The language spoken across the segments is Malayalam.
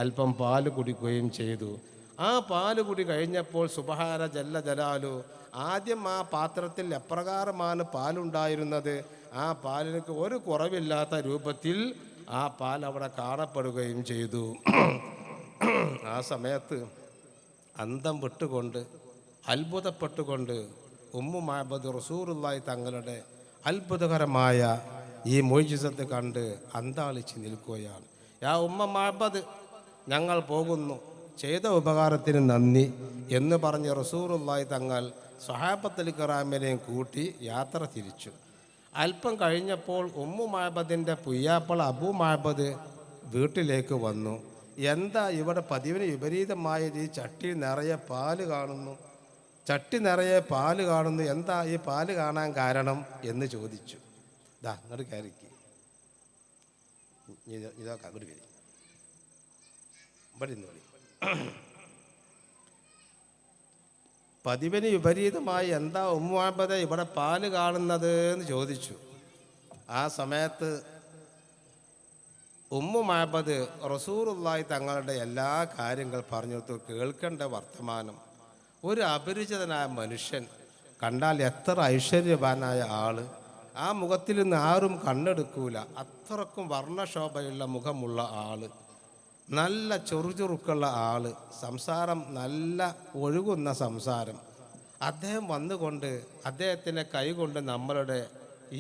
അല്പം പാല് കുടിക്കുകയും ചെയ്തു. ആ പാല് കുടി കഴിഞ്ഞപ്പോൾ സുബ്ഹാന ജല്ല ജലാലു ആദ്യം ആ പാത്രത്തിൽ എപ്രകാരമാണ് പാലുണ്ടായിരുന്നത്, ആ പാലിനക്ക് ഒരു കുറവില്ലാത്ത രൂപത്തിൽ ആ പാൽ അവിടെ കാണപ്പെടുകയും ചെയ്തു. ആ സമയത്ത് അന്തം വിട്ടുകൊണ്ട് അത്ഭുതപ്പെട്ടുകൊണ്ട് ഉമ്മു മഅബദ് റസൂലുള്ളാഹി തങ്ങളുടെ അത്ഭുതകരമായ ഈ മുഅ്ജിസത്ത് കണ്ട് അന്താളിച്ച് നിൽക്കുകയാണ്. യാ ഉമ്മ മഅബദ്, ഞങ്ങൾ പോകുന്നു, ചെയ്ത ഉപകാരത്തിന് നന്ദി എന്ന് പറഞ്ഞ് റസൂലുള്ളാഹി തങ്ങൾ സ്വഹാബത്തുൽ കിറാമിനെയും കൂട്ടി യാത്ര തിരിച്ചു. അല്പം കഴിഞ്ഞപ്പോൾ ഉമ്മു മഅബദിൻ്റെ പുയ്യാപ്പള അബൂ മഅബദ് വീട്ടിലേക്ക് വന്നു. എന്താ ഇവിടെ പതിവിന് വിപരീതമായത്, ഈ ചട്ടി നിറയെ പാല് കാണുന്നു, ചട്ടി നിറയെ പാല് കാണുന്നു, എന്താ ഈ പാല് കാണാൻ കാരണം എന്ന് ചോദിച്ചു. ദാ അങ്ങോട്ട് കയറിക്ക്, ഇതൊക്കെ അങ്ങോട്ട് കയറി ഇവിടെ ഇന്ന് വിളി. പതിവിന് വിപരീതമായി എന്താ ഉമ്മു മഅബദ് ഇവിടെ പാല് കാണുന്നത് എന്ന് ചോദിച്ചു. ആ സമയത്ത് ഉമ്മു മഅബദ് റസൂലുള്ളാഹി തങ്ങളുടെ എല്ലാ കാര്യങ്ങൾ പറഞ്ഞു കൊടുത്തു. കേൾക്കേണ്ട വർത്തമാനം, ഒരു അപരിചിതനായ മനുഷ്യൻ, കണ്ടാൽ എത്ര ഐശ്വര്യവാനായ ആള്, ആ മുഖത്തിൽ നിന്ന് ആരും കണ്ണെടുക്കൂല, അത്രക്കും വർണ്ണശോഭയുള്ള മുഖമുള്ള ആള്, നല്ല ചൊറുചുറുക്കുള്ള ആള്, സംസാരം നല്ല ഒഴുകുന്ന സംസാരം. അദ്ദേഹം വന്നുകൊണ്ട് അദ്ദേഹത്തിൻ്റെ കൈകൊണ്ട് നമ്മളുടെ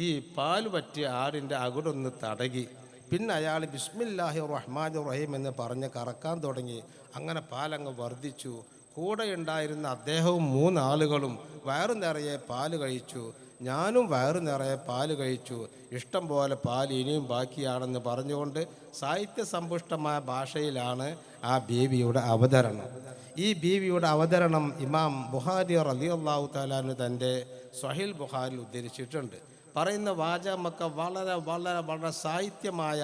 ഈ പാൽ പറ്റിയ ആടിൻ്റെ അകുടൊന്ന് തടകി, പിന്നെ അയാൾ ബിസ്മില്ലാഹി റഹ്മാനി റഹീം എന്ന് പറഞ്ഞ് കറക്കാൻ തുടങ്ങി. അങ്ങനെ പാലങ്ങ് വർദ്ധിച്ചു. കൂടെ ഉണ്ടായിരുന്ന അദ്ദേഹവും 3 ആളുകളും വയറു നിറയെ പാല് കഴിച്ചു. ഞാനും വയറു നിറയെ പാല് കഴിച്ചു. ഇഷ്ടം പോലെ പാൽ ഇനിയും ബാക്കിയാണെന്ന് പറഞ്ഞുകൊണ്ട് സാഹിത്യസമ്പുഷ്ടമായ ഭാഷയിലാണ് ആ ബീവിയുടെ അവതരണം. ഈ ബീവിയുടെ അവതരണം ഇമാം ബുഖാരി റളിയല്ലാഹു തആല അൻഹു തൻ്റെ സ്വഹീഹ് ബുഖാരിയിൽ ഉദ്ധരിച്ചിട്ടുണ്ട്. പറയുന്ന വാചകമൊക്കെ വളരെ വളരെ വളരെ സാഹിത്യമായ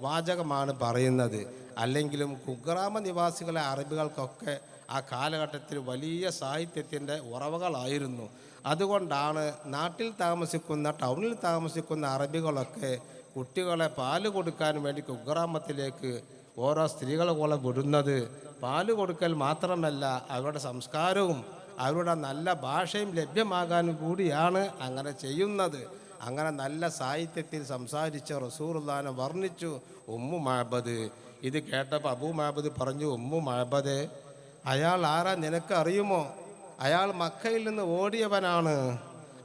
വാചകമാണ് പറയുന്നത്. അല്ലെങ്കിലും കുഗ്രാമ നിവാസികളെ അറബികൾക്കൊക്കെ ആ കാലഘട്ടത്തിൽ വലിയ സാഹിത്യത്തിൻ്റെ ഉറവകളായിരുന്നു. അതുകൊണ്ടാണ് നാട്ടിൽ താമസിക്കുന്ന, ടൗണിൽ താമസിക്കുന്ന അറബികളൊക്കെ കുട്ടികളെ പാല് കൊടുക്കാൻ വേണ്ടി കുഗ്രാമത്തിലേക്ക് ഓരോ സ്ത്രീകളെ പോലെ വിടുന്നത്. പാല് കൊടുക്കൽ മാത്രമല്ല, അവരുടെ സംസ്കാരവും അവരുടെ നല്ല ഭാഷയും ലഭ്യമാകാൻ കൂടിയാണ് അങ്ങനെ ചെയ്യുന്നത്. അങ്ങനെ നല്ല സാഹിത്യത്തിൽ സംസാരിച്ച റസൂലുള്ളാഹിനെ വർണ്ണിച്ചു ഉമ്മു മഅബദ്. ഇത് കേട്ടപ്പോൾ അബൂ മഅബദ് പറഞ്ഞു, ഉമ്മു മഅബദ്, അയാൾ ആരാ നിനക്ക് അറിയുമോ? അയാൾ മക്കയിൽ നിന്ന് ഓടിയവനാണ്.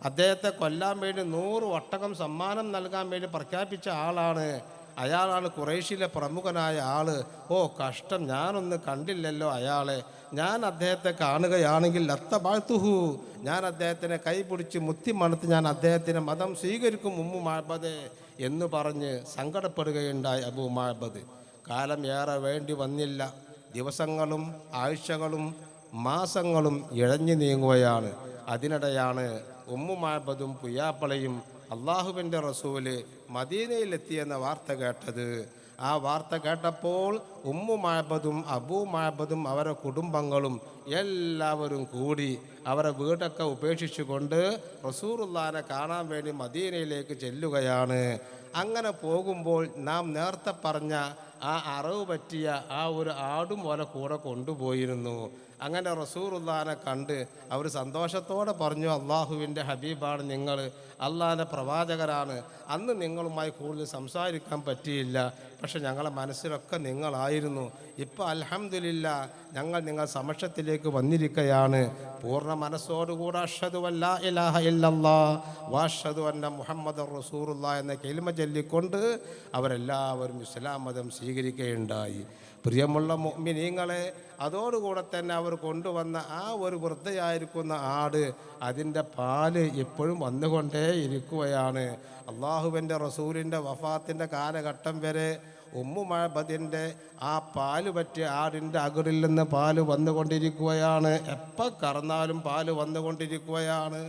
അദ്ദേഹത്തെ കൊല്ലാൻ വേണ്ടി 100 ഒട്ടകം സമ്മാനം നൽകാൻ വേണ്ടി പ്രഖ്യാപിച്ച ആളാണ്. അയാളാണ് ഖുറൈശിലെ പ്രമുഖനായ ആള്. ഓ കഷ്ടം, ഞാനൊന്ന് കണ്ടില്ലല്ലോ അയാളെ. ഞാൻ അദ്ദേഹത്തെ കാണുകയാണെങ്കിൽ ലത്തബഅ്തുഹു, ഞാൻ അദ്ദേഹത്തിനെ കൈപിടിച്ച് മുത്തിമണത്ത് ഞാൻ അദ്ദേഹത്തിൻ്റെ മതം സ്വീകരിക്കും ഉമ്മു മഅബദ് എന്ന് പറഞ്ഞ് സങ്കടപ്പെടുകയുണ്ടായി അബൂ മഅബദ്. കാലം ഏറെ വേണ്ടി വന്നില്ല. ദിവസങ്ങളും ആഴ്ചകളും മാസങ്ങളും ഇഴഞ്ഞു നീങ്ങുകയാണ്. അതിനിടെയാണ് ഉമ്മു മഅബദും പുയ്യാപ്പളയും അള്ളാഹുവിൻ്റെ റസൂല് മദീനയിലെത്തിയെന്ന വാർത്ത കേട്ടത്. ആ വാർത്ത കേട്ടപ്പോൾ ഉമ്മു മഅബദും അബൂ മഅബദും അവരുടെ കുടുംബങ്ങളും എല്ലാവരും കൂടി അവരുടെ വീടൊക്കെ ഉപേക്ഷിച്ചുകൊണ്ട് റസൂലുള്ളാഹിനെ കാണാൻ വേണ്ടി മദീനയിലേക്ക് ചെല്ലുകയാണ്. അങ്ങനെ പോകുമ്പോൾ നാം നേരത്തെ പറഞ്ഞ ആ അറവ് പറ്റിയ ആ ഒരു ആടും പോലെ കൂടെ കൊണ്ടുപോയിരുന്നു. അങ്ങനെ റസൂലുള്ളാഹിനെ കണ്ട് അവർ സന്തോഷത്തോടെ പറഞ്ഞു, അള്ളാഹുവിൻ്റെ ഹബീബാണ് നിങ്ങൾ, അള്ളാഹിൻ്റെ പ്രവാചകരാണ്. അന്ന് നിങ്ങളുമായി കൂടുതൽ സംസാരിക്കാൻ പറ്റിയില്ല, പക്ഷെ ഞങ്ങളെ മനസ്സിലൊക്കെ നിങ്ങളായിരുന്നു. ഇപ്പോൾ അൽഹംദുലില്ലാ ഞങ്ങൾ നിങ്ങൾ സമക്ഷത്തിലേക്ക് വന്നിരിക്കുകയാണ്. പൂർണ്ണ മനസ്സോടുകൂടെ അഷ്ഹദു അല്ലാ ഇലാഹ ഇല്ലല്ലാഹ് വഅഷ്ഹദു അന്ന മുഹമ്മദർ റസൂലുള്ളാഹി എന്ന കലിമ ചൊല്ലിക്കൊണ്ട് അവരെല്ലാവരും ഇസ്ലാം മതം സ്വീകരിക്കുകയുണ്ടായി. പ്രിയമുള്ള മുഅ്മിനീങ്ങളെ, അതോടുകൂടെ തന്നെ അവർ കൊണ്ടുവന്ന ആ ഒരു വൃദ്ധയായിരിക്കുന്ന ആട്, അതിൻ്റെ പാല് ഇപ്പോഴും വന്നുകൊണ്ടേ ഇരിക്കുകയാണ്. അള്ളാഹുവിൻ്റെ റസൂലിൻ്റെ വഫാത്തിൻ്റെ കാലഘട്ടം വരെ ഉമ്മു മഅബദിൻ്റെ ആ പാല് പറ്റിയ ആടിൻ്റെ അകിടിൽ നിന്ന് പാല് വന്നുകൊണ്ടിരിക്കുകയാണ്. എപ്പോൾ കറന്നാലും പാല് വന്നുകൊണ്ടിരിക്കുകയാണ്.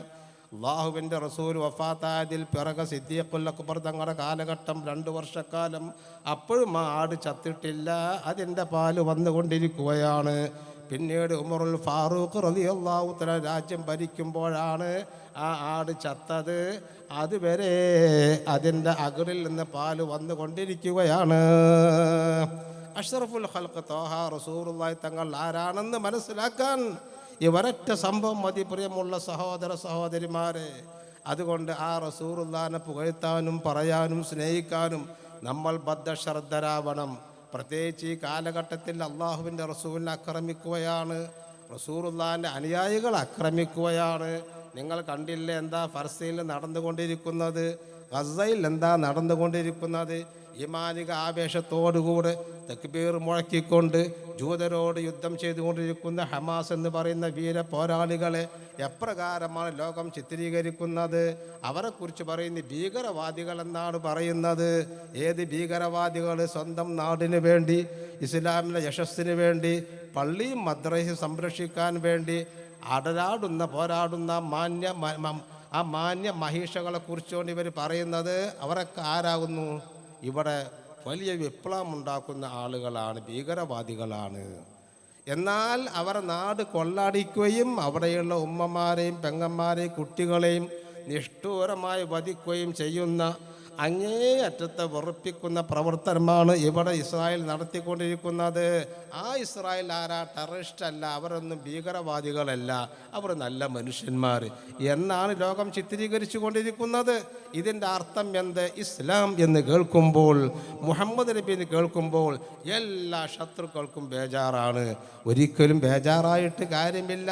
അള്ളാഹുവിൻ്റെ റസൂൽ വഫാത്തായതിൽ പിറകെ സിദ്ദീഖുൽ അക്ബർ തങ്ങളുടെ കാലഘട്ടം 2 വർഷക്കാലം, അപ്പോഴും ആ ആട് ചത്തിട്ടില്ല, അതിൻ്റെ പാല് വന്നുകൊണ്ടിരിക്കുകയാണ്. പിന്നീട് ഉമറുൽ ഫാറൂഖ് റളിയല്ലാഹു തആല രാജ്യം ഭരിക്കുമ്പോഴാണ് ആ ആട് ചത്തത്. അതുവരെ അതിൻ്റെ അകിടിൽ നിന്ന് പാല് വന്നുകൊണ്ടിരിക്കുകയാണ്. അഷ്റഫുൽ ഖൽഖ് ത്വാഹ റസൂലുള്ളാഹി തങ്ങൾ ആരാണെന്ന് മനസ്സിലാക്കാൻ ഈ ഒരൊറ്റ സംഭവം മതി പ്രിയമുള്ള സഹോദര സഹോദരിമാരെ. അതുകൊണ്ട് ആ റസൂലുള്ളാഹിനെ പുകഴ്ത്താനും പറയാനും സ്നേഹിക്കാനും നമ്മൾ ബദ്ധശ്രദ്ധരാവണം. പ്രത്യേകിച്ച് ഈ കാലഘട്ടത്തിൽ അള്ളാഹുവിൻ്റെ റസൂലിനെ ആക്രമിക്കുകയാണ്, റസൂലുള്ളാഹിൻ്റെ അനുയായികൾ ആക്രമിക്കുകയാണ്. നിങ്ങൾ കണ്ടില്ലേ എന്താ ഫലസ്തീനിൽ നടന്നുകൊണ്ടിരിക്കുന്നത്, ഗസയിൽ എന്താ നടന്നുകൊണ്ടിരിക്കുന്നത്? ഈമാനിക ആവേശത്തോടുകൂടെ തക്ബീർ മുഴക്കിക്കൊണ്ട് ജൂതരോട് യുദ്ധം ചെയ്തുകൊണ്ടിരിക്കുന്ന ഹമാസ് എന്ന് പറയുന്ന വീര പോരാളികളെ എപ്രകാരമാണ് ലോകം ചിത്രീകരിക്കുന്നത്? അവരെക്കുറിച്ച് പറയുന്ന ഭീകരവാദികൾ എന്നാണ് പറയുന്നത്. ഏത് ഭീകരവാദികൾ? സ്വന്തം നാടിന് വേണ്ടി, ഇസ്ലാമിൻ്റെ യശസ്സിന് വേണ്ടി, പള്ളിയും മദ്രസയും സംരക്ഷിക്കാൻ വേണ്ടി പോരാടുന്ന മാന്യ മഹിഷകളെ കുറിച്ചുകൊണ്ട് ഇവർ പറയുന്നത്. അവരൊക്കെ ആരാകുന്നു? ഇവിടെ വലിയ വിപ്ലവം ഉണ്ടാക്കുന്ന ആളുകളാണ്, ഭീകരവാദികളാണ്. എന്നാൽ അവർ നാട് കൊള്ളടിക്കുകയും അവിടെയുള്ള ഉമ്മമാരെയും പെങ്ങന്മാരെയും കുട്ടികളെയും നിഷ്ഠൂരമായി വധിക്കുകയും ചെയ്യുന്ന അങ്ങേയറ്റത്തെ വെറുപ്പിക്കുന്ന പ്രവർത്തനമാണ് ഇവിടെ ഇസ്രായേൽ നടത്തിക്കൊണ്ടിരിക്കുന്നത്. ആ ഇസ്രായേൽ ആരാ? ടെററിസ്റ്റ് അല്ല, അവരൊന്നും ഭീകരവാദികളല്ല, അവർ നല്ല മനുഷ്യന്മാർ എന്നാണ് ലോകം ചിത്രീകരിച്ചു കൊണ്ടിരിക്കുന്നത്. ഇതിൻ്റെ അർത്ഥം എന്ത്? ഇസ്ലാം എന്ന് കേൾക്കുമ്പോൾ, മുഹമ്മദ് നബി എന്ന് കേൾക്കുമ്പോൾ എല്ലാ ശത്രുക്കൾക്കും ബേജാറാണ്. ഒരിക്കലും ബേജാറായിട്ട് കാര്യമില്ല.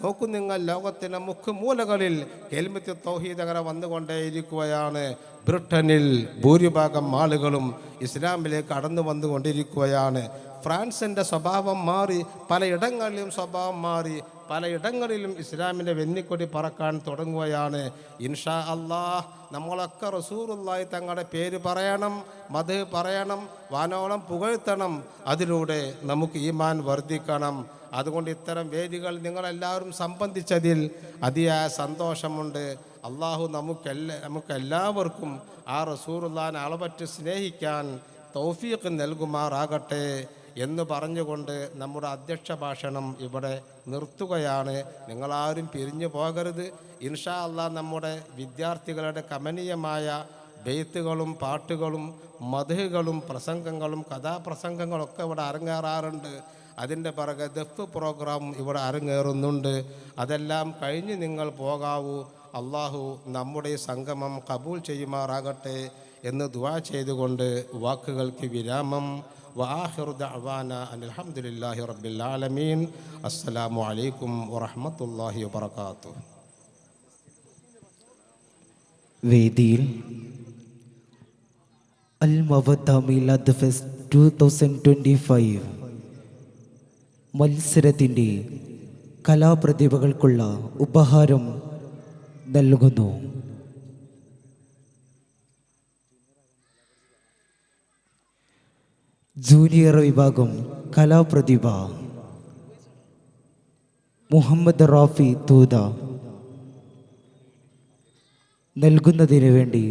നോക്കൂ നിങ്ങൾ, ലോകത്തിൻ്റെ മുക്കുമൂലകളിൽ കെലിമത്ത് തൗഹീദ് അങ്ങനെ വന്നുകൊണ്ടേയിരിക്കുകയാണ്. ബ്രിട്ടനിൽ ഭൂരിഭാഗം ആളുകളും ഇസ്ലാമിലേക്ക് കടന്നു വന്നുകൊണ്ടിരിക്കുകയാണ്. ഫ്രാൻസിൻ്റെ സ്വഭാവം മാറി, പലയിടങ്ങളിലും സ്വഭാവം മാറി, പലയിടങ്ങളിലും ഇസ്ലാമിൻ്റെ വെന്നിക്കൊടി പറക്കാൻ തുടങ്ങുകയാണ്. ഇൻഷാ അല്ലാഹ് നമ്മളൊക്കെ റസൂലുള്ളാഹി തങ്ങളുടെ പേര് പറയണം, മദ്ഹ് പറയണം, വാനോളം പുകഴ്ത്തണം. അതിലൂടെ നമുക്ക് ഈമാൻ വർദ്ധിക്കണം. അതുകൊണ്ട് ഇത്തരം വേദികൾ നിങ്ങളെല്ലാവരും സംബന്ധിച്ചതിൽ അതിയായ സന്തോഷമുണ്ട്. അള്ളാഹു നമുക്കെല്ലാവർക്കും ആ റസൂലുള്ളാഹിനെ അളവറ്റ് സ്നേഹിക്കാൻ തൗഫീഖ് നൽകുമാറാകട്ടെ എന്ന് പറഞ്ഞുകൊണ്ട് നമ്മുടെ അധ്യക്ഷ ഭാഷണം ഇവിടെ നിർത്തുകയാണ്. നിങ്ങളാരും പിരിഞ്ഞു പോകരുത്. ഇൻഷാ അല്ലാഹ് നമ്മുടെ വിദ്യാർത്ഥികളുടെ കമനീയമായ ബെയ്ത്തുകളും പാട്ടുകളും മദ്ഹുകളും പ്രസംഗങ്ങളും കഥാപ്രസംഗങ്ങളൊക്കെ ഇവിടെ അരങ്ങേറാറുണ്ട്. അതിൻ്റെ പിറകെ ദഫ് പ്രോഗ്രാം ഇവിടെ അരങ്ങേറുന്നുണ്ട്. അതെല്ലാം കഴിഞ്ഞ് നിങ്ങൾ പോകാവൂ. അള്ളാഹു നമ്മുടെ സംഗമം കബൂൽ ചെയ്യുമാറാകട്ടെ എന്ന് ദുആ ചെയ്തുകൊണ്ട് വാക്കുകൾക്ക് വിരാമം. വആഖിറു ദഅവാന അൽഹംദുലില്ലാഹി റബ്ബിൽ ആലമീൻ. അസ്സലാമു അലൈക്കും വറഹ്മത്തുള്ളാഹി വബറകാതുഹു. വേദിയിൽ അൽ മവദ്ദ മിലാദ് ഫെസ്റ്റ് 2025 മത്സരത്തിൻ്റെ കലാപ്രതിഭകൾക്കുള്ള ഉപഹാരം നൽകുന്നു. ജൂനിയർ വിഭാഗം കലാപ്രതിഭ മുഹമ്മദ് റാഫി തൂത നൽകുന്നതിന് വേണ്ടി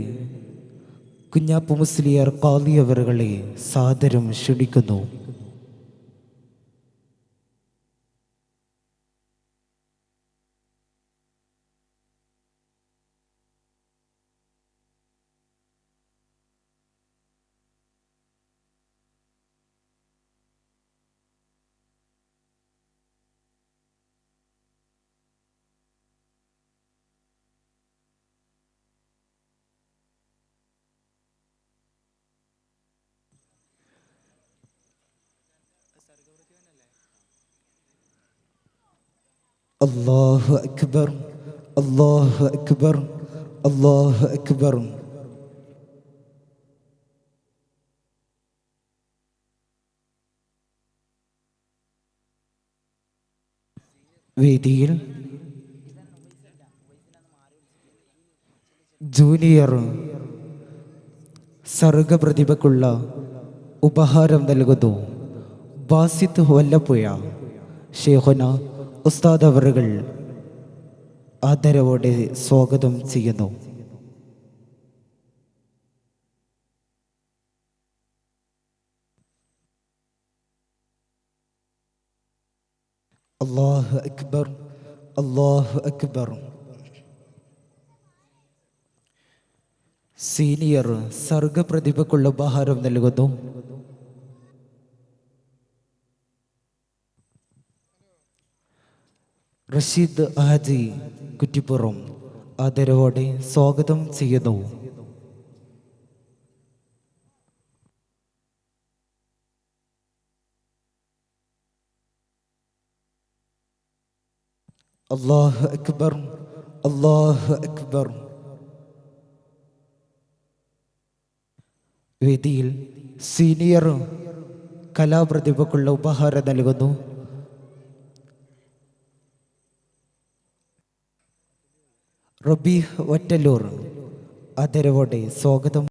കുഞ്ഞാപ്പു മുസ്ലിയാർ ഖാദി അവറുകളെ സാദരം ക്ഷണിക്കുന്നു. അല്ലാഹു അക്ബർ, അല്ലാഹു അക്ബർ, അല്ലാഹു അക്ബർ. വേദിയിൽ ജൂനിയർ സർഗപ്രതിഭയ്ക്കുള്ള ഉപഹാരം നൽകുന്നു. ബാസിത്ത് വല്ലപ്പുഴ ഷേഖുന ഉസ്താദ് അവറുകൾ ആദരവോടെ സ്വാഗതം ചെയ്യുന്നു. അല്ലാഹു അക്ബർ, അല്ലാഹു അക്ബർ. സീനിയർ സർഗപ്രതിഭയ്ക്കുള്ള ഉപഹാരം നൽകുന്നു. റഷീദ് ഹാജി കുറ്റിപ്പുറം ആദരവോടെ സ്വാഗതം ചെയ്യുന്നു. അല്ലാഹു അക്ബർ, അല്ലാഹു അക്ബർ. വേദിയിൽ സീനിയർ കലാപ്രതിഭക്കുള്ള ഉപഹാരം നൽകുന്നു. റബീഹ് വറ്റലൂർ ആദരവോടെ സ്വാഗതം